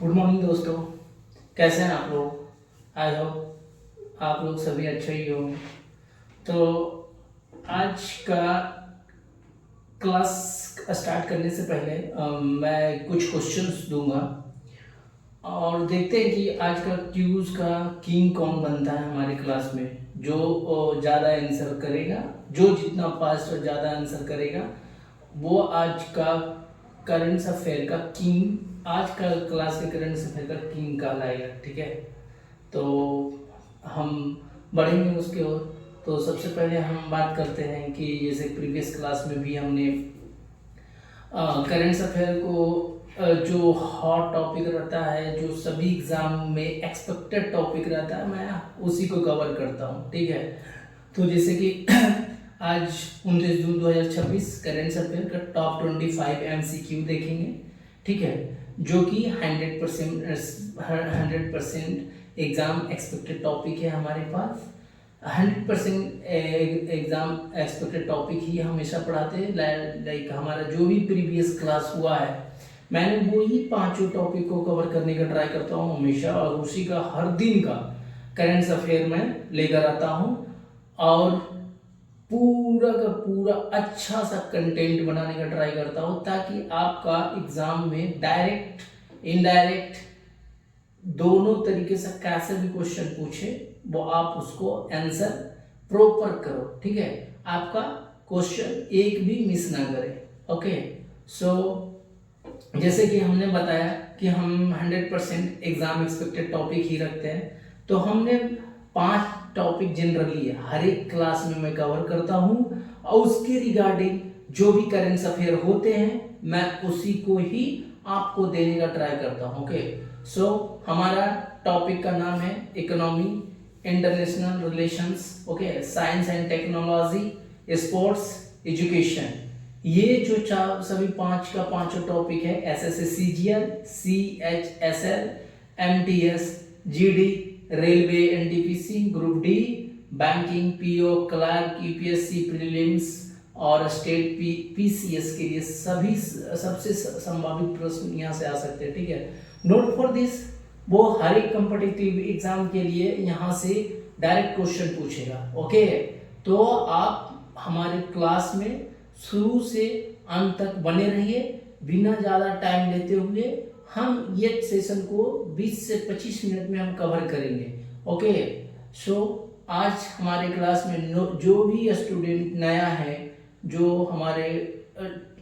Good morning दोस्तों, कैसे हैं आप लोग। आई होप आप लोग सभी अच्छे ही होंगे। तो आज का क्लास स्टार्ट करने से पहले मैं कुछ क्वेश्चंस दूंगा और देखते हैं कि आज का क्यूज का किंग कौन बनता है हमारे क्लास में। जो ज़्यादा आंसर करेगा, जो जितना फास्ट और ज़्यादा आंसर करेगा, वो आज का करंट अफेयर का किंग, आज का क्लास के करंट अफेयर का किंग कहलाएगा। ठीक है, तो हम बढ़ेंगे उसके ओर। तो सबसे पहले हम बात करते हैं कि जैसे प्रीवियस क्लास में भी हमने करंट अफेयर को जो हॉट टॉपिक रहता है, जो सभी एग्जाम में एक्सपेक्टेड टॉपिक रहता है, मैं उसी को कवर करता हूँ। ठीक है, तो जैसे कि आज 29 जून 2026 करंट अफेयर का टॉप 25 MCQ देखेंगे। ठीक है, जो कि 100% एग्जाम एक्सपेक्टेड टॉपिक है हमारे पास। 100% एग्जाम एक्सपेक्टेड टॉपिक ही हमेशा पढ़ाते हैं। लाइक हमारा जो भी प्रीवियस क्लास हुआ है, मैंने वो ही पांचों टॉपिक को कवर करने का ट्राई करता हूँ हमेशा, और उसी का हर दिन का करंट अफेयर में लेकर आता हूँ और पूरा का पूरा अच्छा सा कंटेंट बनाने का ट्राई करता हूँ, ताकि आपका एग्जाम में डायरेक्ट इनडायरेक्ट दोनों तरीके से कैसे भी क्वेश्चन पूछे, वो आप उसको आंसर प्रॉपर करो। ठीक है, आपका क्वेश्चन एक भी मिस ना करे। ओके, सो जैसे कि हमने बताया कि हम 100% एग्जाम एक्सपेक्टेड टॉपिक ही रखते हैं, तो हमने 5 टॉपिक जनरली हर एक क्लास में मैं कवर करता हूँ, और उसके रिगार्डिंग जो भी करंट अफेयर होते हैं मैं उसी को ही आपको देने का ट्राई करता हूँ। ओके, सो हमारा टॉपिक का नाम है economy, international relations, okay, science and technology, sports, education. ये जो सभी 5 का पांचों टॉपिक है, SSC CGL, CHSL, MTS, GD, railway, NTPC, group D, banking, PO, clerk, UPSC prelims और स्टेट PCS के लिए सभी सबसे संभावित प्रश्न यहाँ से आ सकते हैं। ठीक है, नोट फॉर दिस, वो हर एक कॉम्पिटिटिव एग्जाम के लिए यहाँ से डायरेक्ट क्वेश्चन पूछेगा। ओके, तो आप हमारे क्लास में शुरू से अंत तक बने रहिए। बिना ज़्यादा टाइम लेते हुए हम ये सेशन को 20 से 25 मिनट में हम कवर करेंगे। ओके, सो आज हमारे क्लास में जो भी स्टूडेंट नया है, जो हमारे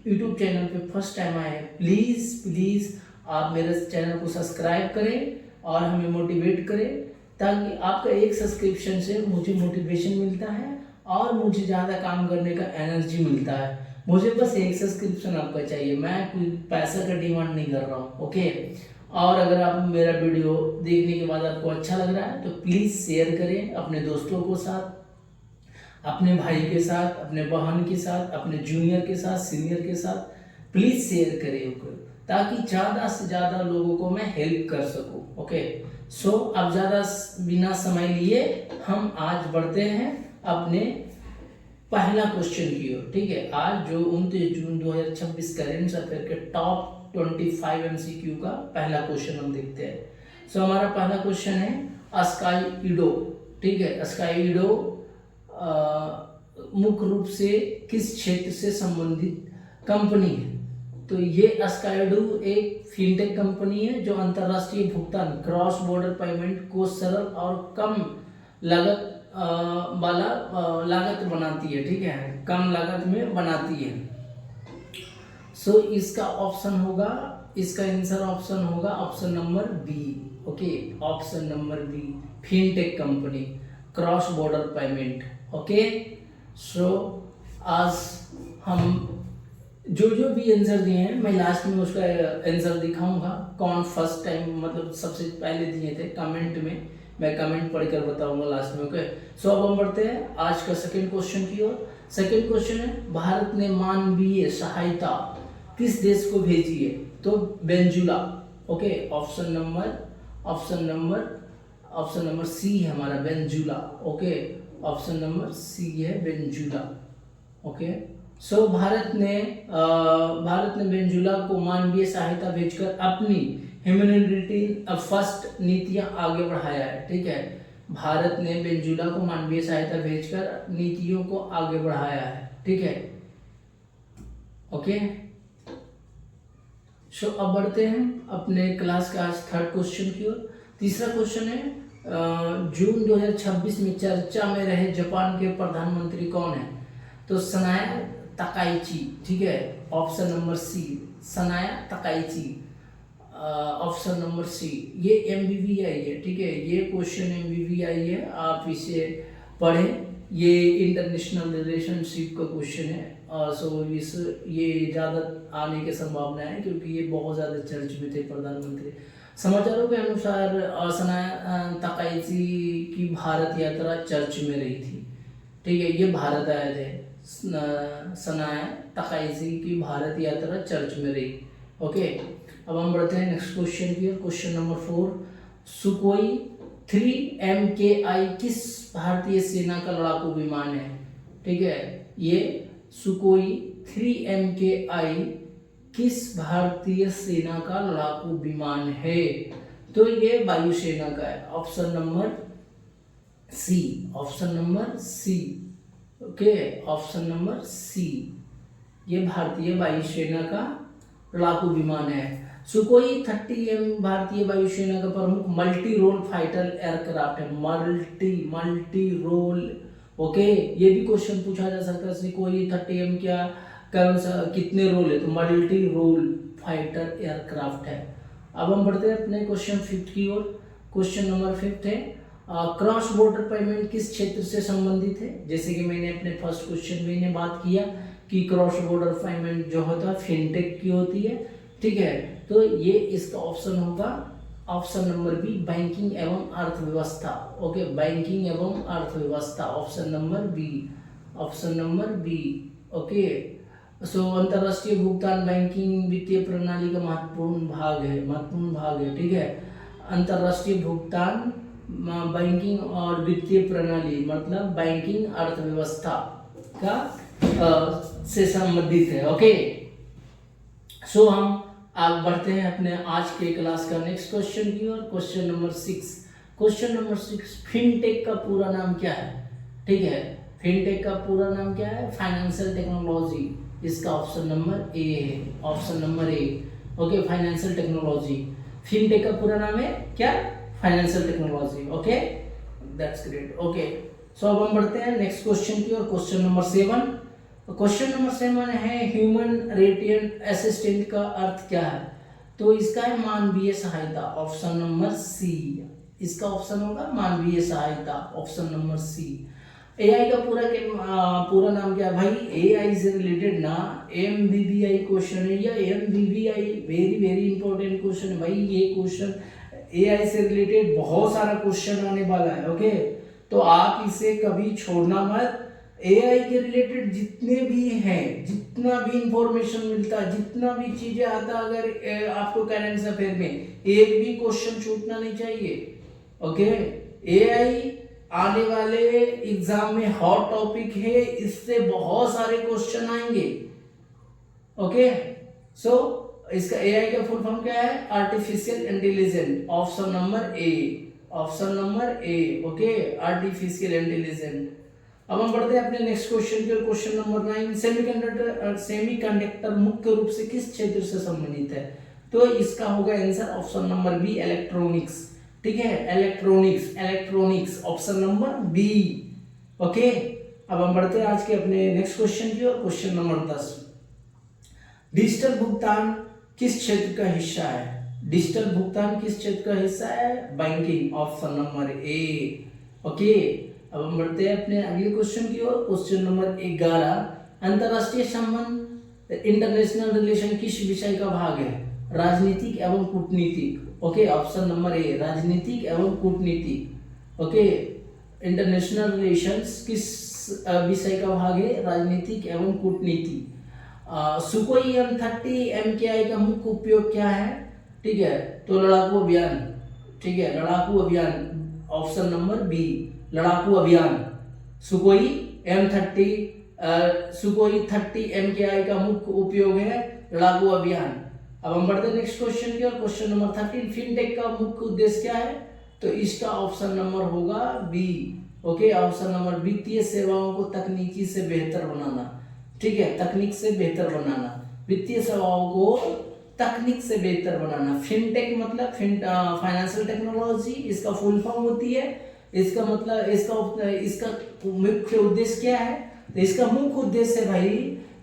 यूट्यूब चैनल पे फर्स्ट टाइम आए हैं, प्लीज़ आप मेरे चैनल को सब्सक्राइब करें और हमें मोटिवेट करें, ताकि आपका एक सब्सक्रिप्शन से मुझे मोटिवेशन मिलता है और मुझे ज़्यादा काम करने का एनर्जी मिलता है। मुझे बस एक सब्सक्रिप्शन आपका चाहिए, मैं कोई पैसा का डिमांड नहीं कर रहा हूँ। ओके, और अगर आप मेरा वीडियो देखने के बाद आपको अच्छा लग रहा है तो प्लीज़ शेयर करें अपने दोस्तों के साथ, अपने भाई के साथ, अपने बहन के साथ, अपने जूनियर के साथ, सीनियर के साथ। प्लीज़ शेयर करें ताकि ज़्यादा से ज़्यादा लोगों को मैं हेल्प कर सकूं। ओके, सो अब ज़्यादा बिना समय लिए हम आज बढ़ते हैं अपने पहला क्वेश्चन की ओर। ठीक है, आज जो 29 जून 2026 करंट अफेयर के टॉप 25 MCQ का पहला क्वेश्चन हम देखते हैं। सो हमारा पहला क्वेश्चन है स्काई ईडो। ठीक है, स्काई ईडो मुख्य रूप से किस क्षेत्र से संबंधित कंपनी है? तो ये स्काईडो एक फिनटेक कंपनी है जो अंतर्राष्ट्रीय भुगतान, क्रॉस बॉर्डर पेमेंट को सरल और कम लागत वाला लागत बनाती है। ठीक है, कम लागत में बनाती है। सो इसका ऑप्शन होगा, इसका आंसर ऑप्शन होगा option number B. Okay, option number B, fintech company, cross border payment. Okay, so आज हम जो भी आंसर दिए हैं मैं लास्ट में उसका आंसर दिखाऊंगा, कौन फर्स्ट टाइम मतलब सबसे पहले दिए थे कमेंट में, मैं कमेंट पढ़कर बताऊंगा लास्ट में। ओके, सो अब हम बढ़ते हैं आज का सेकंड क्वेश्चन की ओर। सेकंड क्वेश्चन है, भारत ने मानवीय सहायता किस देश को भेजी है? तो Venezuela. Okay, option number C है हमारा, Venezuela. Okay, option number C है वेनेजुला। ओके, भारत ने वेनेजुला को मानवीय सहायता भेजकर अपनी ह्यूमैनिटेरियन फर्स्ट नीतियां आगे बढ़ाया है। ठीक है, भारत ने वेनेजुला को मानवीय सहायता भेजकर नीतियों को आगे बढ़ाया है। ठीक है, ओके। सो अब बढ़ते हैं अपने क्लास का आज थर्ड क्वेश्चन की ओर। तीसरा क्वेश्चन है, जून 2026 में चर्चा में रहे जापान के प्रधानमंत्री कौन है? तो सनाया तकाइची। ठीक है, option number C, Sanae Takaichi, option number C. ये MBBI है। ठीक है, ये क्वेश्चन MBBI है, आप इसे पढ़ें। ये इंटरनेशनल रिलेशनशिप का क्वेश्चन है। सो ये ज़्यादा आने की संभावना है क्योंकि ये बहुत ज़्यादा चर्च में थे प्रधानमंत्री। समाचारों के अनुसार सनाया तकाइची की भारत यात्रा चर्च में रही थी। ठीक है, ये भारत आए थे। सनाया तकाइची की भारत यात्रा चर्च में रही। ओके, अब हम बढ़ते हैं नेक्स्ट क्वेश्चन की ओर। क्वेश्चन नंबर 4, सुकोई 3 MKI किस भारतीय सेना का लड़ाकू विमान है? ठीक है, ये सुकोई 3 MKI किस भारतीय सेना का लड़ाकू विमान है? तो ये वायुसेना का है। Option number C, option number C. Okay, option number C, ये भारतीय वायुसेना का लड़ाकू विमान है। सुकोई 30M भारतीय वायुसेना का प्रमुख मल्टी रोल फाइटर एयरक्राफ्ट है। Multi role. ओके, ये भी क्वेश्चन पूछा जा सकता है, सुकोई 30M क्या कितने रोल है? तो मल्टी रोल फाइटर एयरक्राफ्ट है। अब हम बढ़ते हैं अपने क्वेश्चन 5 की ओर। क्वेश्चन नंबर 5 है, क्रॉस बॉर्डर पेमेंट किस क्षेत्र से संबंधित है? जैसे कि मैंने अपने फर्स्ट क्वेश्चन में बात किया कि क्रॉस बॉर्डर पेमेंट जो होता है फिनटेक की होती है। ठीक है, तो ये इसका ऑप्शन होगा ऑप्शन नंबर बी, बैंकिंग एवं अर्थव्यवस्था। ओके, बैंकिंग एवं अर्थव्यवस्था, option number B, option number B. Okay, so अंतरराष्ट्रीय भुगतान बैंकिंग वित्तीय प्रणाली का महत्वपूर्ण भाग है। ठीक है, अंतरराष्ट्रीय भुगतान बैंकिंग और वित्तीय प्रणाली मतलब बैंकिंग अर्थव्यवस्था का से संबंधित है। ओके, सो हम आगे बढ़ते हैं अपने आज के क्लास का नेक्स्ट क्वेश्चन की ओर। Question number 6। Question number 6, fintech का पूरा नाम क्या है? ठीक है, फिनटेक का पूरा नाम क्या है? Financial technology. इसका ऑप्शन नंबर ए है, option number A. Okay, financial technology. Fintech का पूरा नाम है क्या? Financial technology. Okay, that's great. Okay, so अब हम बढ़ते हैं नेक्स्ट क्वेश्चन की ओर। Question number 7। क्वेश्चन नंबर 7 है, ह्यूमैनिटेरियन असिस्टेंट का अर्थ क्या है? तो इसका है मानवीय सहायता, ऑप्शन नंबर सी। इसका ऑप्शन होगा मानवीय सहायता, ऑप्शन नंबर सी। एआई का पूरा नाम क्या है? भाई एआई से रिलेटेड ना MBBI क्वेश्चन है, या MBBI वेरी इंपॉर्टेंट क्वेश्चन है भाई। ये क्वेश्चन एआई से रिलेटेड बहुत सारा क्वेश्चन आने वाला है। ओके, तो आप इसे कभी छोड़ना मत। एआई के रिलेटेड जितने भी हैं, जितना भी इंफॉर्मेशन मिलता है, जितना भी चीजें आता, अगर आपको करेंट अफेयर में एक भी क्वेश्चन छूटना नहीं चाहिए। ओके, एआई आने वाले एग्जाम में हॉट टॉपिक है, इससे बहुत सारे क्वेश्चन आएंगे। ओके, सो इसका एआई का फुल फॉर्म क्या है? Artificial intelligence, option number A, option number A. Okay, artificial intelligence. अब हम बढ़ते हैं अपने नेक्स्ट क्वेश्चन की। क्वेश्चन नंबर 9, सेमीकंडक्टर मुख्य रूप से किस क्षेत्र से संबंधित है? तो इसका होगा answer option number B, electronics. ठीक है, electronics, option number B. Okay, अब हम बढ़ते हैं आज के अपने नेक्स्ट क्वेश्चन की ओर। क्वेश्चन नंबर 10, डिजिटल भुगतान किस क्षेत्र का हिस्सा है? डिजिटल भुगतान किस क्षेत्र का हिस्सा है? Banking, option number A. Okay, अब हम बढ़ते हैं अपने अगले क्वेश्चन की ओर। क्वेश्चन नंबर 11, अंतरराष्ट्रीय संबंध इंटरनेशनल रिलेशन किस विषय का भाग है? राजनीतिक एवं कूटनीतिक। ओके, ऑप्शन नंबर ए, राजनीतिक एवं कूटनीतिक। ओके, इंटरनेशनल रिलेशंस किस विषय का भाग है? राजनीतिक एवं कूटनीति। सुकोई M30 MKI का मुख्य उपयोग क्या है? ठीक है, तो लड़ाकू अभियान। ठीक है, लड़ाकू अभियान, ऑप्शन नंबर बी, लड़ाकू अभियान। सुकोई M30 सुकोई 30 MKI का मुख्य उपयोग है लड़ाकू अभियान। अब हम बढ़ते हैं नेक्स्ट क्वेश्चन की ओर। क्वेश्चन नंबर 13, फिनटेक का मुख्य उद्देश्य क्या है? तो इसका ऑप्शन नंबर होगा बी। ओके, ऑप्शन नंबर वित्तीय सेवाओं को तकनीकी से बेहतर बनाना। ठीक है, तकनीक से बेहतर बनाना, वित्तीय सेवाओं को तकनीक से बेहतर बनाना। फिनटेक मतलब फाइनेंशियल टेक्नोलॉजी, इसका फुल फॉर्म होती है। इसका मतलब इसका मुख्य उद्देश्य क्या है? तो इसका मुख्य उद्देश्य है भाई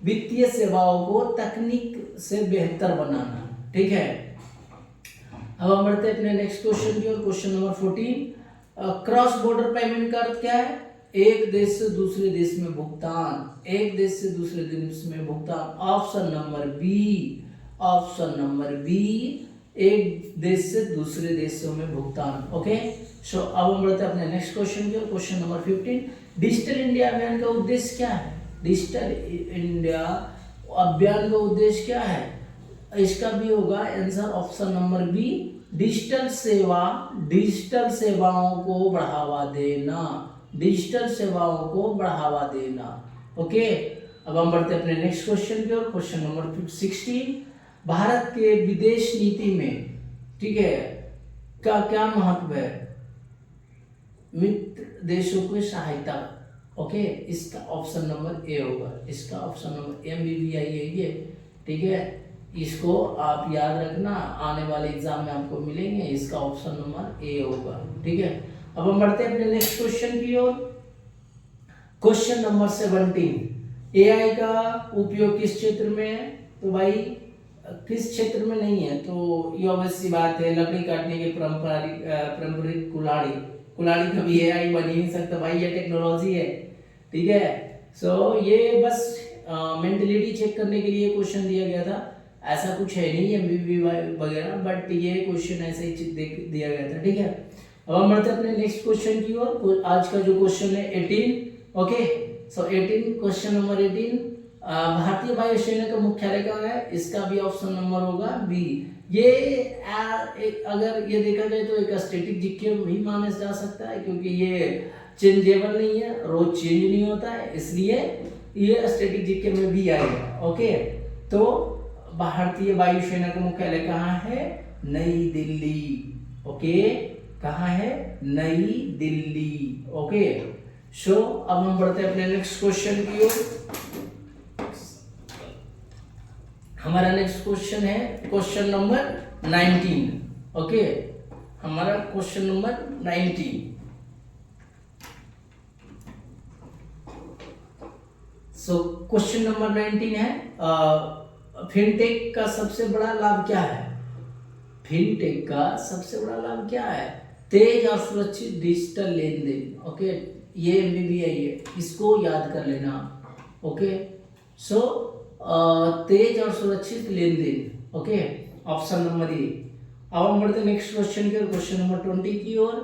वित्तीय सेवाओं को तकनीक से बेहतर बनाना। ठीक है, अब हम बढ़ते हैं अपने नेक्स्ट क्वेश्चन की ओर। Question number 14, cross border payment का अर्थ क्या है? एक देश से दूसरे देश में भुगतान, एक देश से दूसरे देश में भुगतान। Option number B, option number B, एक देश से दूसरे देशों में भुगतान। ओके, सो अब हम बढ़ते हैं अपने नेक्स्ट क्वेश्चन की ओर। क्वेश्चन नंबर 15, डिजिटल इंडिया अभियान का उद्देश्य क्या है? डिजिटल इंडिया अभियान का उद्देश्य क्या है? इसका भी होगा answer option number B, digital सेवाओं को बढ़ावा देना, डिजिटल सेवाओं को बढ़ावा देना। ओके, अब हम बढ़ते हैं अपने नेक्स्ट क्वेश्चन की ओर। क्वेश्चन नंबर 16, भारत के विदेश नीति में, ठीक है, का क्या महत्व है? मित्र देशों की सहायता। ओके, इसका ऑप्शन नंबर ए होगा, इसका ऑप्शन नंबर MBBI है ये। ठीक है, इसको आप याद रखना, आने वाले एग्जाम में आपको मिलेंगे। इसका ऑप्शन नंबर ए होगा। ठीक है, अब हम बढ़ते हैं अपने नेक्स्ट क्वेश्चन की ओर। क्वेश्चन नंबर 17, AI का उपयोग किस क्षेत्र में है? तो भाई किस क्षेत्र में नहीं है? तो ये ऑब्वियस सी बात है, लकड़ी काटने के पारंपरिक कुल्हाड़ी कभी AI बन ही नहीं सकता भाई, ये टेक्नोलॉजी है। ठीक है, सो ये बस मेंटलिटी चेक करने के लिए क्वेश्चन दिया गया था, ऐसा कुछ है नहीं MBBI वगैरह, बट ये क्वेश्चन ऐसे ही दिया गया था। ठीक है, अब हम बढ़ते हैं अपने नेक्स्ट क्वेश्चन की ओर। आज का जो क्वेश्चन है 18। ओके, सो 18, क्वेश्चन नंबर 18, भारतीय वायुसेना का मुख्यालय कहाँ है? इसका भी ऑप्शन नंबर होगा बी। ये अगर ये देखा जाए तो एक स्टैटिक जीके भी माना जा सकता है, क्योंकि ये चेंजेबल नहीं है, रोज चेंज नहीं होता है, इसलिए ये स्टैटिक जीके में भी आएगा। ओके, तो भारतीय वायुसेना का मुख्यालय कहाँ है? नई दिल्ली। ओके, कहाँ है? नई दिल्ली। ओके, सो अब हम बढ़ते हैं अपने नेक्स्ट क्वेश्चन की ओर। हमारा नेक्स्ट क्वेश्चन है क्वेश्चन नंबर 19। ओके, हमारा question number 19। So question number 19 है, फिनटेक का सबसे बड़ा लाभ क्या है? फिनटेक का सबसे बड़ा लाभ क्या है? तेज और सुरक्षित डिजिटल लेन देन। ओके, ये MBBI है, इसको याद कर लेना। ओके, सो तेज और सुरक्षित लेन देन। Okay, option number A. अब हम बढ़ते नेक्स्ट क्वेश्चन की ओर, क्वेश्चन नंबर 20 की ओर।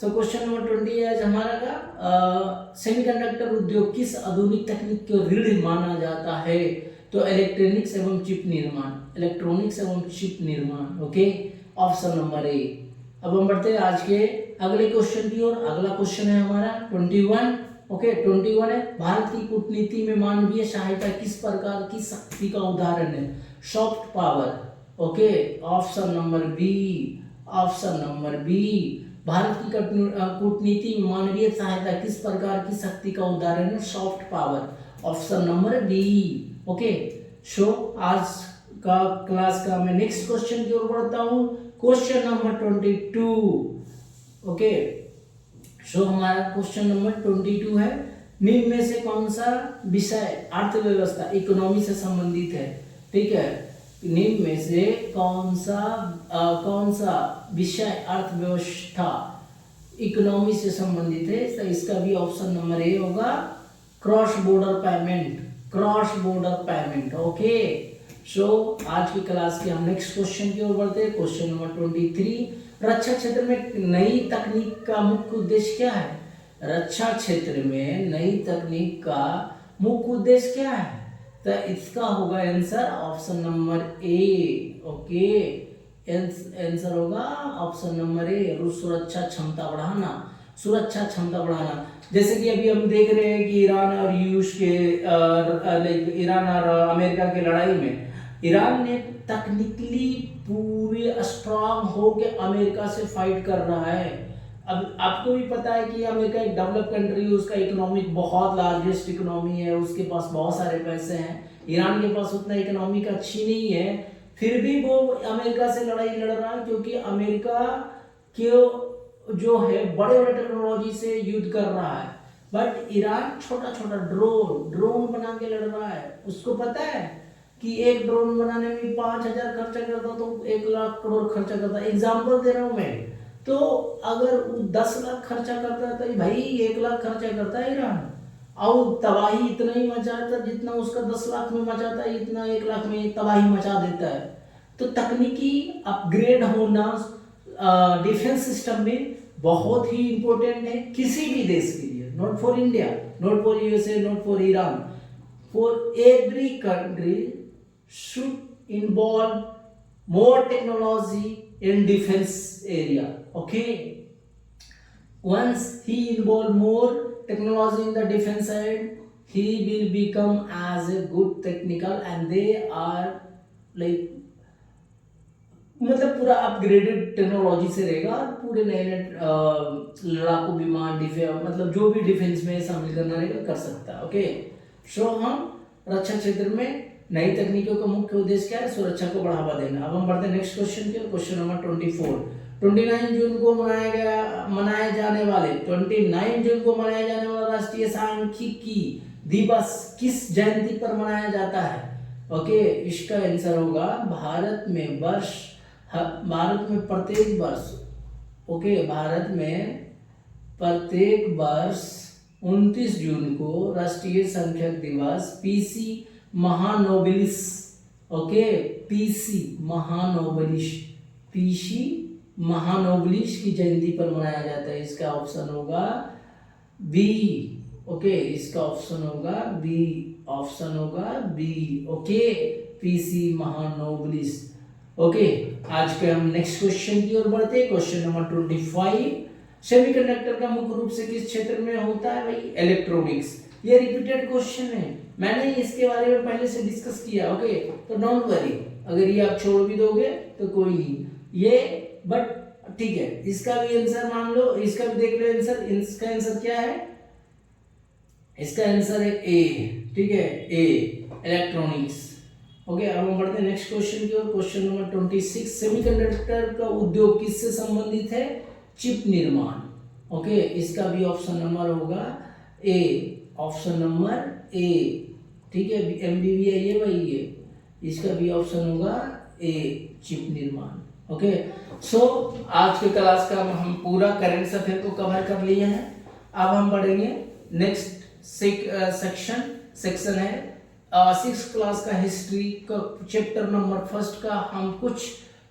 सो क्वेश्चन नंबर 20 है हमारा का सेमीकंडक्टर उद्योग किस आधुनिक तकनीक को रीढ़ माना जाता है? तो इलेक्ट्रॉनिक्स एवं चिप निर्माण, इलेक्ट्रॉनिक्स एवं चिप निर्माण। Okay, option number A. अब हम बढ़ते हैं आज के अगले क्वेश्चन की ओर। अगला क्वेश्चन है हमारा 21। ओके, 21 है, भारत की कूटनीति में मानवीय सहायता किस प्रकार की शक्ति का उदाहरण है? Soft power. Okay, option number B, option number B, Bharat की कूटनीति में मानवीय सहायता किस प्रकार की शक्ति का उदाहरण है? Soft power, option number B. Okay, so आज का क्लास का मैं नेक्स्ट क्वेश्चन की ओर बढ़ता हूँ। Question number 22। ओके, सो हमारा क्वेश्चन नंबर 22 है, निम्न में से कौन सा विषय अर्थव्यवस्था इकोनॉमी से संबंधित है? ठीक है, निम्न में से कौन सा विषय अर्थव्यवस्था इकोनॉमी से संबंधित है? तो इसका भी ऑप्शन नंबर ए होगा, cross border payment, cross border payment. Okay, so आज की क्लास के हम नेक्स्ट क्वेश्चन की ओर बढ़ते हैं। क्वेश्चन नंबर 23, रक्षा क्षेत्र में नई तकनीक का मुख्य उद्देश्य क्या है? रक्षा क्षेत्र में नई तकनीक का मुख्य उद्देश्य क्या है? तो इसका होगा answer option number A. Okay, answer होगा ऑप्शन नंबर ए, सुरक्षा क्षमता बढ़ाना। सुरक्षा क्षमता बढ़ाना। जैसे कि अभी हम देख रहे हैं कि ईरान और यूएस के ईरान और अमेरिका की लड़ाई में ईरान ने टेक्निकली पूरे स्ट्रांग होके अमेरिका से फाइट कर रहा है। अब आपको भी पता है कि अमेरिका एक डेवलप कंट्री है, उसका इकोनॉमिक बहुत लार्जेस्ट इकोनॉमी है, उसके पास बहुत सारे पैसे हैं। ईरान के पास उतना इकोनॉमिक अच्छी नहीं है, फिर भी वो अमेरिका से लड़ाई लड़ रहा है क्योंकि अमेरिका के जो है बड़े बड़े टेक्नोलॉजी से युद्ध कर रहा है। बट ईरान छोटा छोटा ड्रोन बना के लड़ रहा है। उसको पता है कि एक ड्रोन बनाने में 5,000 खर्चा करता तो 1 लाख करोड़ खर्चा करता। एग्जाम्पल दे रहा हूं मैं। तो अगर 10 लाख खर्चा करता है तो भाई 1 लाख खर्चा करता है ईरान, और तबाही इतना ही मचाता जितना उसका 10 लाख में मचाता है, इतना 1 लाख में तबाही मचा देता है। तो तकनीकी अपग्रेड होना डिफेंस सिस्टम में बहुत ही इंपॉर्टेंट है किसी भी देश के लिए, not for India, not for USA, not for Iran, for every country should involve more technology in defense area. Okay, once he involve more technology in the defense side, he will become as a good technical and they are like मतलब पूरा upgraded technology से रहेगा, पूरे नए नए लड़ाकू विमान मतलब जो भी डिफेंस में शामिल करना रहेगा कर सकता है। ओके, सो हम रक्षा क्षेत्र में नई तकनीकों का मुख्य उद्देश्य क्या है? सुरक्षा को बढ़ावा देना। अब हम बढ़ते हैं नेक्स्ट क्वेश्चन के, क्वेश्चन नंबर 24। 29 जून को मनाए जाने वाले 29 जून को मनाया जाने वाला राष्ट्रीय सांख्यिकी दिवस किस जयंती पर मनाया जाता है? ओके, इसका आंसर होगा भारत में प्रत्येक वर्ष, ओके, भारत में प्रत्येक वर्ष 29 जून को राष्ट्रीय सांख्यिकी दिवस पीसी महानोबिलिस, ओके, पीसी महानोबिलिस की जयंती पर मनाया जाता है। इसका ऑप्शन होगा बी। ओके, इसका ऑप्शन होगा बी। Okay, PC महानोबिलिस। ओके, आज के हम नेक्स्ट क्वेश्चन की ओर बढ़ते हैं। Question number 25। सेमीकंडक्टर का मुख्य रूप से किस क्षेत्र में होता है? भाई इलेक्ट्रॉनिक्स। ये रिपीटेड क्वेश्चन है, मैंने इसके बारे में पहले से डिस्कस किया। ओके, तो डोंट वरी, अगर ये आप छोड़ भी दोगे तो कोई नहीं, ये बट ठीक है। इसका भी आंसर मान लो, इसका भी देख लो आंसर। इसका आंसर क्या है? इसका आंसर है ए। ठीक है, ए, इलेक्ट्रॉनिक्स। ओके, अब हम बढ़ते हैं नेक्स्ट क्वेश्चन की ओर। Question number 26। सेमीकंडक्टर का उद्योग किससे संबंधित है? चिप निर्माण। ओके, इसका भी ऑप्शन नंबर होगा ए, ऑप्शन नंबर ए। ठीक है, एमबीबी है ये भाई, ये इसका भी ऑप्शन होगा ए, चिप निर्माण। ओके, सो आज के क्लास का हम पूरा करंट अफेयर को कवर कर लिए हैं। अब हम बढ़ेंगे नेक्स्ट सेक्शन है 6th क्लास का हिस्ट्री का चैप्टर नंबर 1 का। हम कुछ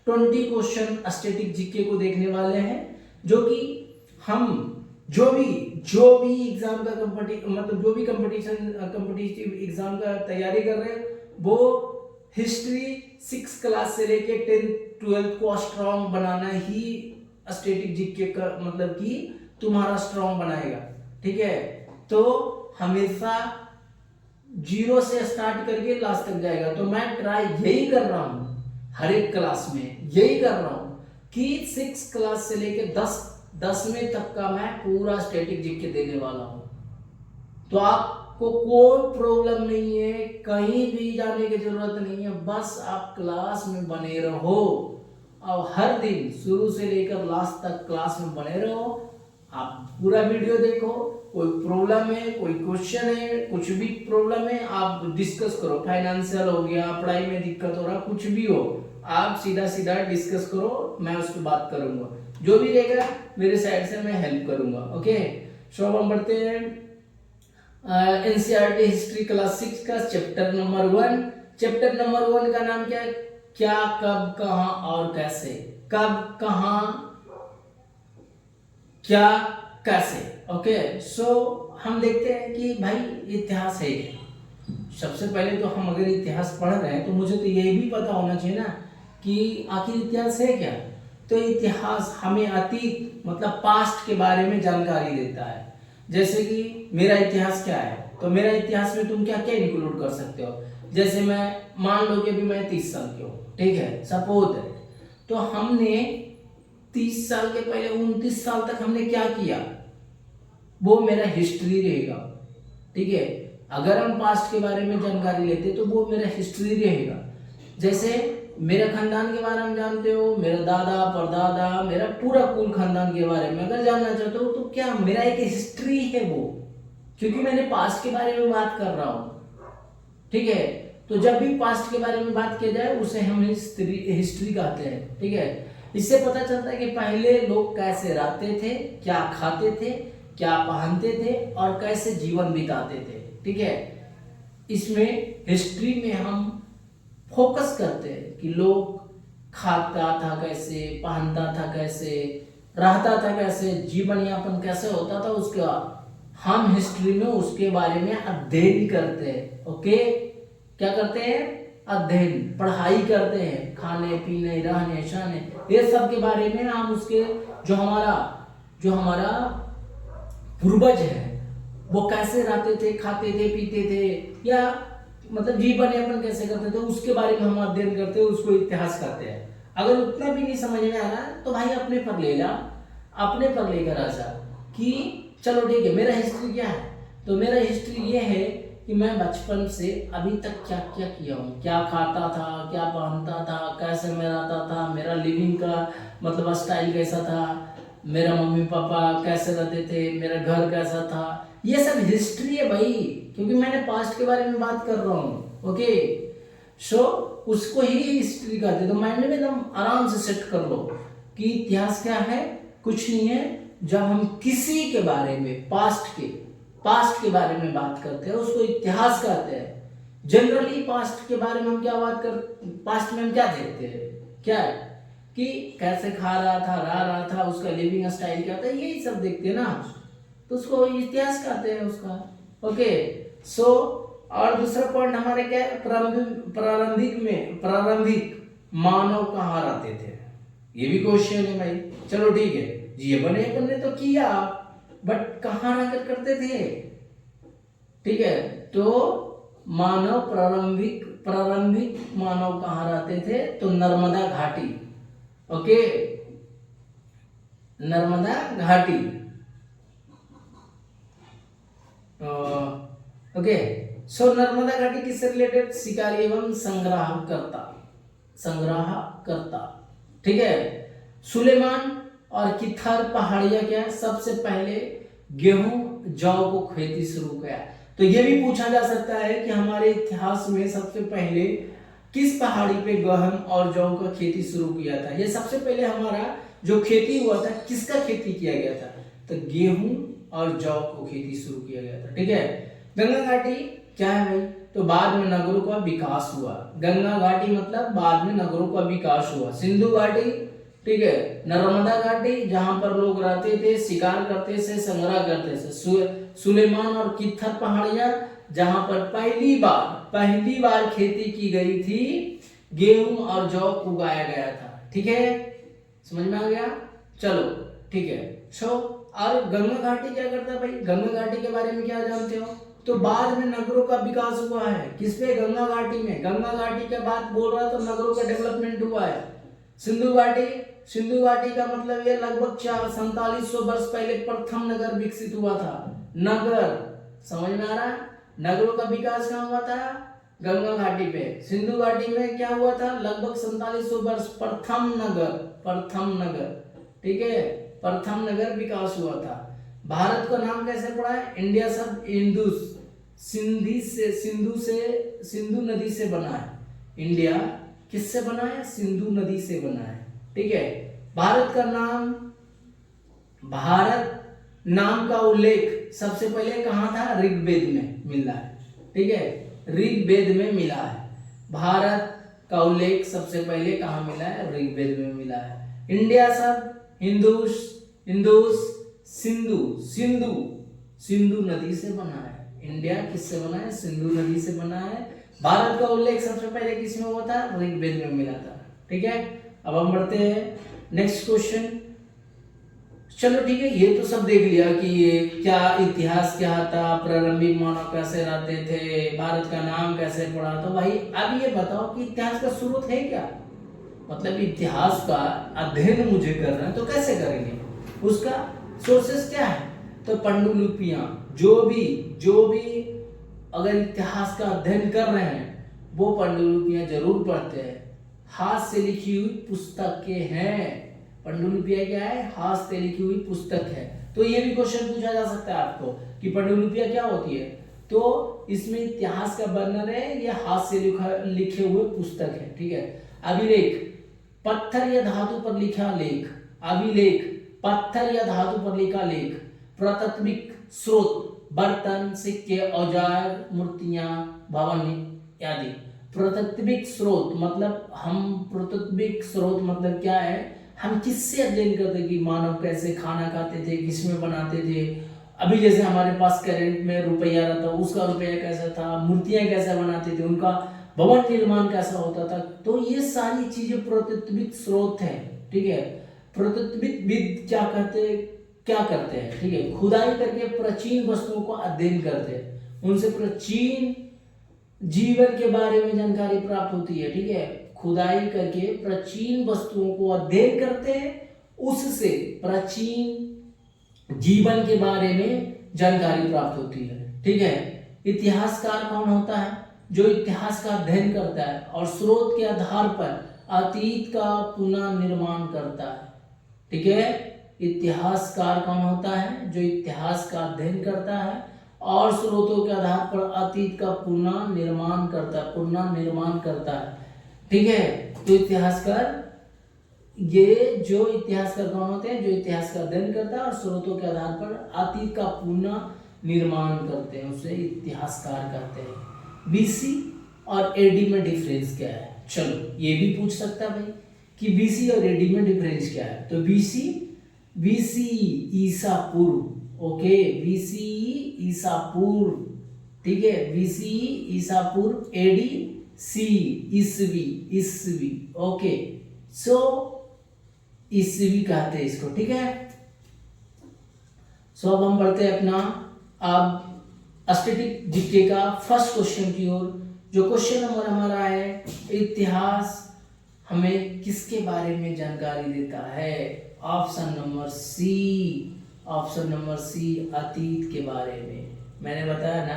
20 क्वेश्चन स्टैटिक जीके को देखने वाले हैं, जो कि हम जो भी एग्जाम का मतलब जो भी कॉम्पिटिटिव एग्जाम का तैयारी कर रहे हैं, वो हिस्ट्री 6th क्लास से लेके 10th 12th को स्ट्रॉन्ग बनाना ही स्टैटिक जीके का मतलब कि तुम्हारा स्ट्रॉन्ग बनाएगा। ठीक है, तो हमेशा 0 से स्टार्ट करके लास्ट तक जाएगा। तो मैं ट्राई यही कर रहा हूं, हर एक क्लास में यही कर रहा हूं कि 6th क्लास से लेके 10वीं तक का मैं पूरा स्टैटिक जीके देने वाला हूं। तो आपको कोई प्रॉब्लम नहीं है, कहीं भी जाने की जरूरत नहीं है, बस आप क्लास में बने रहो और हर दिन शुरू से लेकर लास्ट तक क्लास में बने रहो। आप पूरा वीडियो देखो, कोई प्रॉब्लम है, कोई क्वेश्चन है, कुछ भी प्रॉब्लम है, आप डिस्कस करो। फाइनेंशियल हो गया, पढ़ाई में दिक्कत हो रहा, कुछ भी हो, आप सीधा डिस्कस करो, मैं उस पर बात करूंगा। जो भी रहेगा मेरे साइड से मैं हेल्प करूंगा। ओके, सो अब हम बढ़ते हैं एनसीईआरटी हिस्ट्री क्लास 6 का चैप्टर नंबर 1। चैप्टर नंबर 1 का नाम क्या है? क्या, कब, कहां और कैसे। कब, कहां, क्या, कैसे। ओके, सो हम देखते हैं कि भाई इतिहास है क्या। सबसे पहले तो हम अगर इतिहास पढ़ रहे हैं तो मुझे तो ये भी पता होना चाहिए ना कि आखिर इतिहास है क्या। तो इतिहास हमें अतीत मतलब पास्ट के बारे में जानकारी देता है। जैसे कि मेरा इतिहास क्या है, तो मेरा इतिहास में तुम क्या क्या इंक्लूड कर सकते हो। जैसे मैं मान लो कि अभी मैं 30 साल की हूँ, ठीक है, सपोज है। तो हमने 30 साल के पहले 29 साल तक हमने क्या किया, वो मेरा हिस्ट्री रहेगा, ठीक है। अगर हम पास्ट के बारे में जानकारी लेते तो वो मेरा हिस्ट्री रहेगा। जैसे मेरे खानदान के बारे में जानते हो, मेरा दादा परदादा, मेरा पूरा कुल खानदान के बारे में अगर जानना चाहते हो तो क्या मेरा एक हिस्ट्री है वो, क्योंकि मैंने पास्ट के बारे में बात कर रहा हूँ, ठीक है। तो जब भी पास्ट के बारे में बात किया जाए उसे हम हिस्ट्री कहते हैं, ठीक है। इससे पता चलता है कि पहले लोग कैसे रहते थे, क्या खाते थे, क्या पहनते थे और कैसे जीवन बिताते थे, ठीक है। इसमें हिस्ट्री में हम फोकस करते हैं कि लोग खाता था कैसे, पहनता था कैसे, रहता था कैसे, जीवन यापन कैसे होता था, उसका हम हिस्ट्री में उसके बारे में अध्ययन करते हैं। ओके, क्या करते हैं, अध्ययन, पढ़ाई करते हैं, खाने पीने रहने सहने ये सब के बारे में हम उसके जो हमारा पूर्वज है वो कैसे रहते थे, खाते थे, पीते थे, या मतलब जीवन यापन कैसे करते थे उसके बारे में हम अध्ययन करते हैं, उसको इतिहास कहते हैं। अगर उतना भी नहीं समझ में आ रहा है तो भाई अपने पर ले ला, अपने पर लेकर आ जा कि चलो ठीक है मेरा हिस्ट्री क्या है। तो मेरा हिस्ट्री ये है कि मैं बचपन से अभी तक क्या क्या किया हूँ, क्या खाता था, क्या पहनता था, कैसे मैं रहता था, मेरा लिविंग का मतलब स्टाइल कैसा था, मेरा मम्मी पापा कैसे रहते थे, मेरा घर कैसा था, ये सब हिस्ट्री है भाई, क्योंकि मैंने पास्ट के बारे में बात कर रहा हूँ। ओके, सो उसको ही हिस्ट्री कहते हैं। तो माइंड में एकदम आराम से सेट कर लो कि इतिहास क्या है, कुछ नहीं है। जब हम किसी के बारे में पास्ट के बारे में बात करते हैं उसको इतिहास कहते हैं। जनरली पास्ट के बारे में हम क्या बात कर, पास्ट में हम क्या देखते हैं, क्या है कि कैसे खा रहा था, रहा था, उसका लिविंग स्टाइल क्या था, यही सब देखते हैं ना, तो उसको इतिहास कहते हैं उसका। ओके, सो और दूसरा पॉइंट हमारे क्या है, प्रारंभिक मानव कहाँ रहते थे, ये भी क्वेश्चन है भाई। चलो ठीक है जी, ये बने तो किया, बट कहाँ रहकर करते थे, ठीक है। तो मानव प्रारंभिक मानव कहाँ रहते थे, तो नर्मदा घाटी। ओके, नर्मदा घाटी। ओके, सो नर्मदा घाटी किससे रिलेटेड, शिकारी एवं संग्रहकर्ता, ठीक है। सुलेमान और किथर पहाड़ियां क्या है, सबसे पहले गेहूं जौ को खेती शुरू किया। तो ये भी पूछा जा सकता है कि हमारे इतिहास में सबसे पहले किस पहाड़ी पे गेहूं और जौ का खेती शुरू किया था। ये सबसे पहले हमारा जो खेती हुआ था किसका खेती किया गया था, तो गेहूं और जौ को खेती शुरू किया गया था, ठीक है। गंगा घाटी क्या है भाई, तो बाद में नगरों का विकास हुआ। गंगा घाटी मतलब बाद में नगरों का विकास हुआ। सिंधु घाटी, ठीक है। नर्मदा घाटी जहां पर लोग रहते थे, शिकार करते थे, संग्रह करते थे। सुलेमान और किथर पहाड़ियां जहां पर पहली बार खेती की गई थी, गेहूं और जौ उगाया गया था, ठीक है, समझ में आ गया। चलो ठीक है, सो और गंगा घाटी क्या करता है भाई, गंगा घाटी के बारे में क्या जानते हो, तो बाद में नगरों का विकास हुआ है। किस पे, गंगा घाटी में। गंगा घाटी के बाद बोल रहा तो नगरों का डेवलपमेंट हुआ है। सिंधु घाटी का मतलब ये लगभग 4700 वर्ष पहले प्रथम नगर विकसित हुआ था। नगर, समझ में आ रहा है, नगरों का विकास कहाँ हुआ था, गंगा घाटी पे। सिंधु घाटी में क्या हुआ था, लगभग 4700 वर्ष प्रथम नगर, ठीक है, प्रथम नगर विकास हुआ था। भारत का नाम कैसे पड़ा है, इंडिया शब्द सिंधु नदी से बना है। इंडिया किससे बना है, सिंधु नदी से बना है, ठीक है। भारत नाम का उल्लेख सबसे पहले कहाँ था, ऋग्वेद में मिला है, ठीक है, ऋग्वेद में मिला है। भारत का उल्लेख सबसे पहले कहाँ मिला है, ऋग्वेद में मिला है। इंडिया शब्द सिंधु नदी से बना है। इंडिया किससे बना है, सिंधु नदी से बना है। भारत का उल्लेख सबसे पहले किसमें हुआ था, ऋग्वेद में मिला था, ठीक है। अब हम बढ़ते हैं नेक्स्ट क्वेश्चन, चलो ठीक है, ये तो सब देख लिया कि ये क्या इतिहास क्या था, प्रारंभिक मानव कैसे रहते थे, भारत का नाम कैसे पड़ा। तो भाई अब ये बताओ कि इतिहास का स्रोत है क्या, मतलब इतिहास का अध्ययन मुझे करना है तो कैसे करेंगे, उसका सोर्सेस क्या है। तो पांडुलिपियां, जो भी अगर इतिहास का अध्ययन कर रहे हैं वो पांडुलिपियां जरूर पढ़ते हैं। हाथ से लिखी हुई पुस्तकें हैं। पांडुलिपियां क्या है, हाथ से लिखी हुई पुस्तक है। तो ये भी क्वेश्चन पूछा जा सकता है आपको कि पांडुलिपियां क्या होती है। तो इसमें इतिहास का वर्णन है, ये हाथ से लिखे हुए पुस्तक है। ठीक है। अभिलेख, पत्थर या धातु पर लिखा लेख। अभिलेख, पत्थर या धातु पर लिखा लेख। पुरातात्विक स्रोत, बर्तन, सिक्के, औजार, मूर्तियां, भवन आदि। पुरातात्विक स्रोत मतलब मतलब क्या है, हम किससे अध्ययन करते कि मानव कैसे खाना खाते थे, किसमें बनाते थे। अभी जैसे हमारे पास करंट में रुपया रहता, उसका रुपया कैसा था, मूर्तियां कैसे बनाते थे, उनका भवन निर्माण कैसा होता था। तो ये सारी चीजें पुरातात्विक स्रोत है। ठीक है। पुरातात्विक क्या करते हैं, ठीक है, खुदाई करके प्राचीन वस्तुओं को अध्ययन करते हैं, उनसे प्राचीन जीवन के बारे में जानकारी प्राप्त होती है। ठीक है। खुदाई करके प्राचीन वस्तुओं को अध्ययन करते हैं, उससे प्राचीन जीवन के बारे में जानकारी प्राप्त होती है। ठीक है। इतिहासकार कौन होता है, जो इतिहास का अध्ययन करता है और स्रोत के आधार पर अतीत का पुनर्निर्माण करता है। ठीक है। इतिहासकार कौन होता है, जो इतिहास का अध्ययन करता है और स्रोतों के आधार पर अतीत का पुनर्निर्माण करता है। ठीक है। तो इतिहासकार, ये जो इतिहासकार कौन होते हैं, जो इतिहास का अध्ययन करता है और स्रोतों के आधार पर अतीत का पुनर्निर्माण करते हैं, उसे इतिहासकार कहते हैं। बीसी और एडी में डिफरेंस क्या है, चलो ये भी पूछ सकता है भाई कि बीसी और एडी में डिफरेंस क्या है। तो बीसी ईसा पूर्व, ओके, बीसी ईसा पूर्व। ठीक है। बीसी ईसा पूर्व, एडी सी ईसवी, ओके, सो ईसवी कहते हैं इसको। ठीक है। सो अब हम बढ़ते हैं अपना अब स्टैटिक जीके का फर्स्ट क्वेश्चन की ओर। जो क्वेश्चन नंबर हमारा है, इतिहास हमें किसके बारे में जानकारी देता है। ऑप्शन नंबर सी, अतीत के बारे में। मैंने बताया ना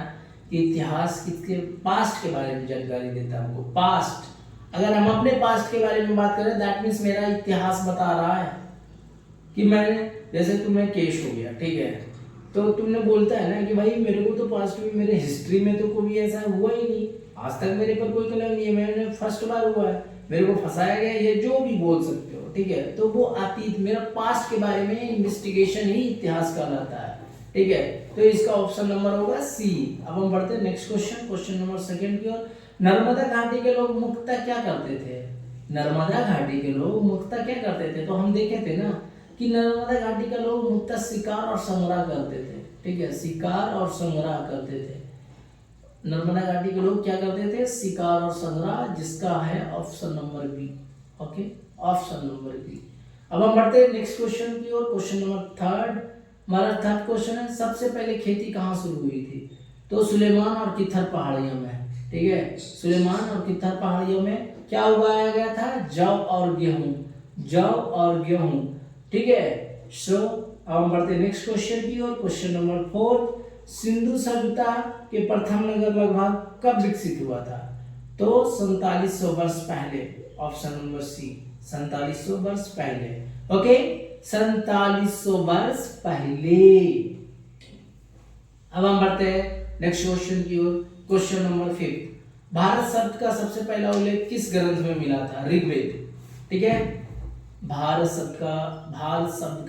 कि इतिहास किसके, पास्ट के बारे में जानकारी देता है हमको। पास्ट, अगर हम अपने पास्ट के बारे में बात करें दैट मीन्स मेरा इतिहास बता रहा है कि मैंने, जैसे तुम्हें केस हो गया, ठीक है, तो तुमने बोलता है ना कि भाई मेरे को तो पास्ट में, मेरे हिस्ट्री में तो कभी ऐसा हुआ ही नहीं, आज तक मेरे पर कोई कलम नहीं है, मैंने फर्स्ट बार हुआ है, मेरे को फंसाया गया, ये जो भी बोल सकते हो। ठीक है। तो वो अतीत, मेरा पास्ट के बारे में इन्वेस्टिगेशन ही इतिहास कहलाता है। ठीक है। तो इसका ऑप्शन नंबर होगा सी। अब हम बढ़ते हैं नेक्स्ट क्वेश्चन नंबर सेकंड की ओर। नर्मदा घाटी के लोग मुख्यतः क्या करते थे। नर्मदा घाटी के लोग मुख्यतः क्या करते थे, तो हम देखे थे ना कि नर्मदा घाटी के लोग मुख्यतः शिकार और संग्रह करते थे। ठीक है। शिकार और संग्रह करते थे। नर्मदा घाटी के लोग क्या करते थे, शिकार और संग्रह, जिसका है option number B. Okay, option number B. अब हम बढ़ते हैं नेक्स्ट क्वेश्चन की ओर। क्वेश्चन नंबर थर्ड, हमारा थर्ड क्वेश्चन है, सबसे पहले खेती कहाँ शुरू हुई थी। तो सुलेमान और किथर पहाड़ियों में। ठीक है। सुलेमान और किथर पहाड़ियों में क्या उगाया गया था, जौ और गेहूं। ठीक है। सो अब हम बढ़ते हैं नेक्स्ट क्वेश्चन की ओर। क्वेश्चन नंबर 4, सिंधु सभ्यता के प्रथम नगर लगभग कब विकसित हुआ था। तो 4700 वर्ष पहले। ऑप्शन नंबर सी, 4700 वर्ष पहले। ओके, 4700 वर्ष पहले। अब हम बढ़ते हैं नेक्स्ट क्वेश्चन की ओर। क्वेश्चन नंबर 5, भारत शब्द का सबसे पहला उल्लेख किस ग्रंथ में मिला था, ऋग्वेद। ठीक है। भारत शब्द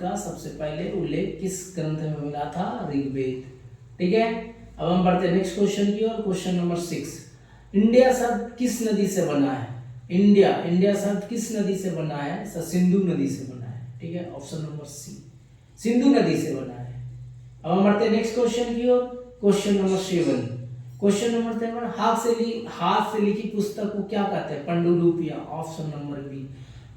का सबसे पहले उल्लेख किस ग्रंथ में मिला था, ऋग्वेद। ठीक है। अब हम बढ़ते हैं नेक्स्ट क्वेश्चन की ओर। क्वेश्चन नंबर 6, इंडिया शब्द किस नदी से बना है। इंडिया शब्द किस नदी से बना है, सिंधु नदी से बना है। ठीक है। ऑप्शन नंबर सी, सिंधु नदी से बना है। अब हम बढ़ते हैं नेक्स्ट क्वेश्चन की ओर। क्वेश्चन नंबर 7, हाथ से लिखी पुस्तक को क्या कहते हैं, पांडुलिपियां। ऑप्शन नंबर बी,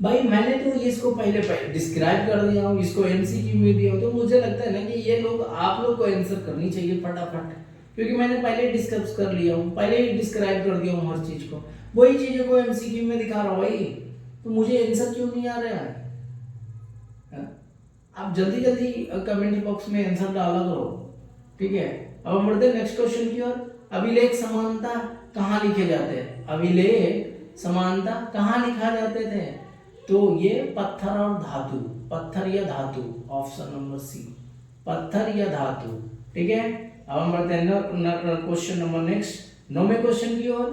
भाई मैंने तो ये इसको पहले डिस्क्राइब कर दिया हूँ, इसको एमसीक्यू में दिया हूँ, तो मुझे लगता है ना कि ये लोग आप लोग को आंसर करनी चाहिए फटाफट, क्योंकि मैंने पहले डिस्कस कर लिया हूँ, पहले ही डिस्क्राइब कर दिया हूँ हर चीज को, वही चीजों को एमसीक्यू में दिखा रहा हूँ भाई, तो मुझे आंसर क्यों नहीं आ रहा है? आप जल्दी जल्दी कमेंट बॉक्स में आंसर डाला करो, ठीक है। अब हम बढ़ते हैं नेक्स्ट क्वेश्चन की ओर। अभिलेख समानता कहाँ लिखे जाते हैं? अभिलेख समानता कहाँ लिखा जाते थे? तो ये पत्थर और धातु, पत्थर या धातु, ऑप्शन नंबर सी, पत्थर या धातु, ठीक है। अब हम बढ़ते हैं क्वेश्चन नंबर नेक्स्ट 9वें क्वेश्चन की ओर।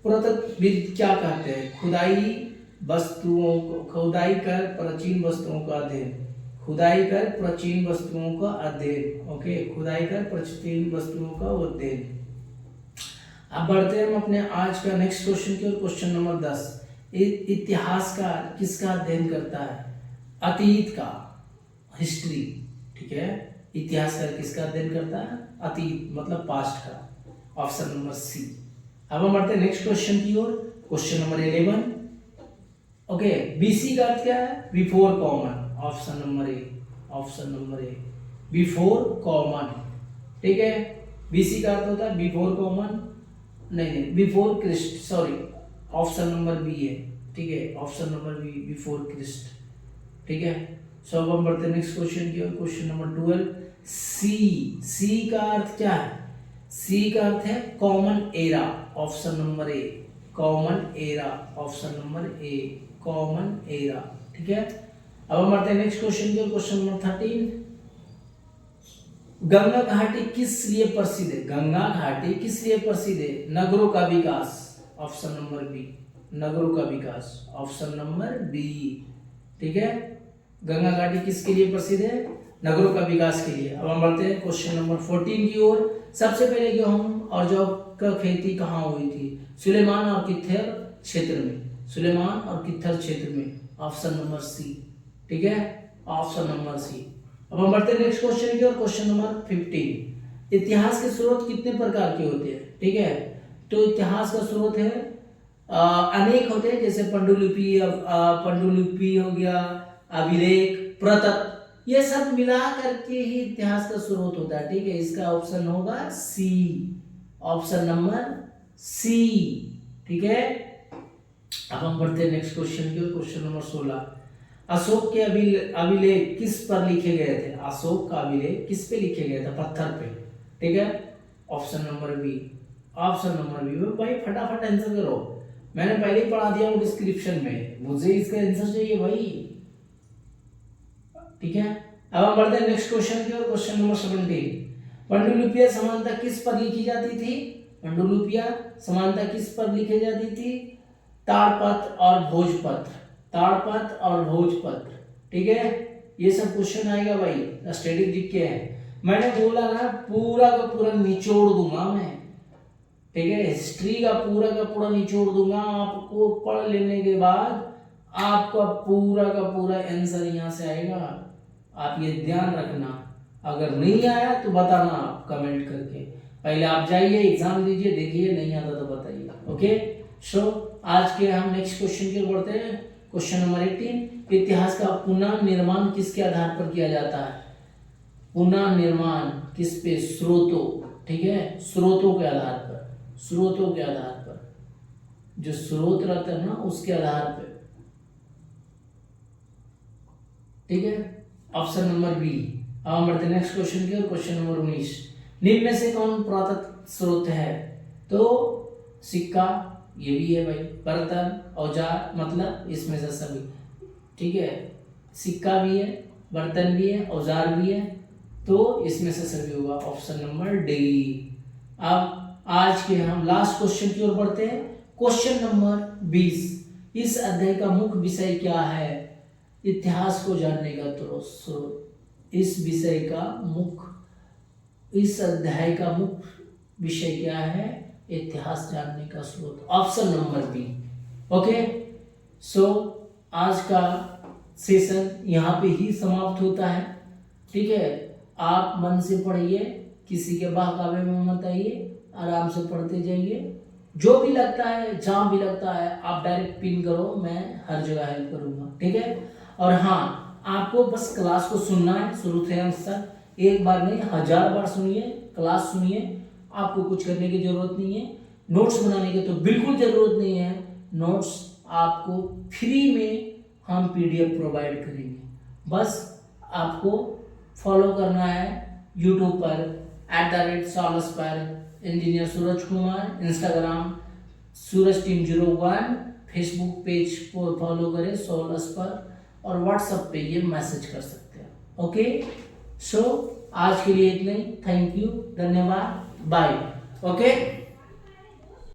पुरातत्वविद क्या कहते हैं? खुदाई वस्तुओं को, खुदाई कर प्राचीन वस्तुओं का अध्ययन, खुदाई कर प्राचीन वस्तुओं का अध्ययन, ओके, खुदाई कर प्राचीन वस्तुओं का अध्ययन। अब बढ़ते हैं हम अपने आज का नेक्स्ट क्वेश्चन की ओर, क्वेश्चन नंबर 10। इतिहासकार किसका अध्ययन करता है? अतीत का, हिस्ट्री, ठीक है। इतिहासकार किसका अध्ययन करता है? अतीत मतलब पास्ट का, ऑप्शन नंबर सी। अब हम बढ़ते हैं नेक्स्ट क्वेश्चन की ओर, क्वेश्चन नंबर 11। ओके, बीसी का अर्थ क्या है? Before common, option number A, option number A, before common, ठीक है। बीसी का अर्थ होता है बिफोर कॉमन, नहीं before Christ, sorry, option number B है, ठीक है, option number B, before Christ, ठीक है। सो अब हम बढ़ते हैं नेक्स्ट क्वेश्चन की ओर, क्वेश्चन नंबर 12। सी का अर्थ क्या है? सी का अर्थ है कॉमन एरा, ऑप्शन नंबर ए, कॉमन एरा, ऑप्शन नंबर ए, कॉमन एरा, ठीक है। अब हम बढ़ते हैं नेक्स्ट क्वेश्चन की ओर, क्वेश्चन नंबर 13। गंगा घाटी किस लिए प्रसिद्ध है? गंगा घाटी किस लिए प्रसिद्ध है? नगरों का विकास, ऑप्शन नंबर बी, नगरों का विकास, ऑप्शन नंबर बी, ठीक है। गंगा घाटी किसके लिए प्रसिद्ध है? नगरों का विकास के लिए। अब हम बढ़ते हैं क्वेश्चन नंबर 14 की ओर। सबसे पहले गेहूं और जौ का खेती कहाँ हुई थी? सुलेमान और कित्थर क्षेत्र में, सुलेमान और कित्थर क्षेत्र में, ऑप्शन नंबर सी, ठीक है, ऑप्शन नंबर सी। अब हम बढ़ते हैं नेक्स्ट क्वेश्चन की ओर, क्वेश्चन नंबर 15। इतिहास के स्रोत कितने प्रकार के होते हैं? ठीक है, तो इतिहास का स्रोत है अनेक होते हैं, जैसे पांडुलिपि, पांडुलिपि हो गया, अभिलेख, प्रतत्व, ये सब मिला करके ही इतिहास का स्रोत होता है, ठीक है। इसका ऑप्शन होगा सी, ऑप्शन नंबर सी, ठीक है। अब हम बढ़ते हैं नेक्स्ट क्वेश्चन की ओर, क्वेश्चन नंबर 16। अशोक के अभिलेख किस पर लिखे गए थे? अशोक का अभिलेख किस पे लिखे गए थे? पत्थर पे, ठीक है, option number B, option number B. भाई फटाफट आंसर करो, मैंने पहले ही पढ़ा दिया हूँ डिस्क्रिप्शन में, मुझे इसका आंसर चाहिए भाई, ठीक है। अब हम बढ़ते हैं नेक्स्ट क्वेश्चन की ओर, क्वेश्चन नंबर 17। पांडुलिपियां समानता किस पर लिखी जाती थी? पांडुलिपियां समानता किस पर लिखी जाती थी? ताड़पत्र और भोजपत्र, ताड़पत्र और भोजपत्र, ठीक है। ये सब क्वेश्चन आएगा भाई, स्टैटिक लिख के है, मैंने बोला ना पूरा का पूरा निचोड़ दूंगा मैं, ठीक है, हिस्ट्री का पूरा निचोड़ दूंगा, आपको पढ़ लेने के बाद आपका पूरा का पूरा आंसर यहाँ से आएगा, आप ये ध्यान रखना। अगर नहीं आया तो बताना आप कमेंट करके, पहले आप जाइए एग्जाम दीजिए, देखिए नहीं आता तो बताइए, ओके। सो आज के हम नेक्स्ट क्वेश्चन की ओर बढ़ते हैं, क्वेश्चन नंबर 18। इतिहास का पुनः निर्माण किसके आधार पर किया जाता है? पुनः निर्माण किस पे? स्रोतों, ठीक है, स्रोतों के आधार पर, स्रोतों के आधार पर, जो स्रोत रहता है ना उसके आधार पर, ठीक है, ऑप्शन नंबर बी। अब हम बढ़ते हैं नेक्स्ट क्वेश्चन की ओर, क्वेश्चन नंबर 19। निम्न में से कौन पुरातत्व स्रोत है? तो सिक्का, ये भी है भाई, बर्तन, औजार, मतलब इसमें से सभी, ठीक है, सिक्का भी है, बर्तन भी है, औजार भी है, तो इसमें से सभी होगा, ऑप्शन नंबर डी। अब आज के हम लास्ट क्वेश्चन की ओर बढ़ते हैं, क्वेश्चन नंबर 20। इस अध्याय का मुख्य विषय क्या है? इतिहास को जानने का स्रोत। इस विषय का मुख्य, इस अध्याय का मुख्य विषय क्या है? इतिहास जानने का स्रोत, option number B, okay. So आज का सेशन यहाँ पे ही समाप्त होता है, ठीक है। आप मन से पढ़िए, किसी के बहकावे में मत आइए, आराम से पढ़ते जाइए, जो भी लगता है, जहाँ भी लगता है, आप डायरेक्ट पिन करो, मैं हर जगह हेल्प करूँगा, ठीक है। और हाँ, आपको बस क्लास को सुनना है शुरू से अंत तक, एक बार नहीं 1000 बार सुनिए, क्लास सुनिए, आपको कुछ करने की ज़रूरत नहीं है। नोट्स बनाने की तो बिल्कुल ज़रूरत नहीं है, नोट्स आपको फ्री में हम PDF प्रोवाइड करेंगे। बस आपको फॉलो करना है यूट्यूब पर @Salas पर, इंजीनियर सूरज कुमार, इंस्टाग्राम सूरज टीम 01, फेसबुक पेज को फॉलो करें सोलस पर, और व्हाट्सएप पे ये मैसेज कर सकते हैं। ओके, सो आज के लिए इतना ही, थैंक यू, धन्यवाद, बाय। ओके।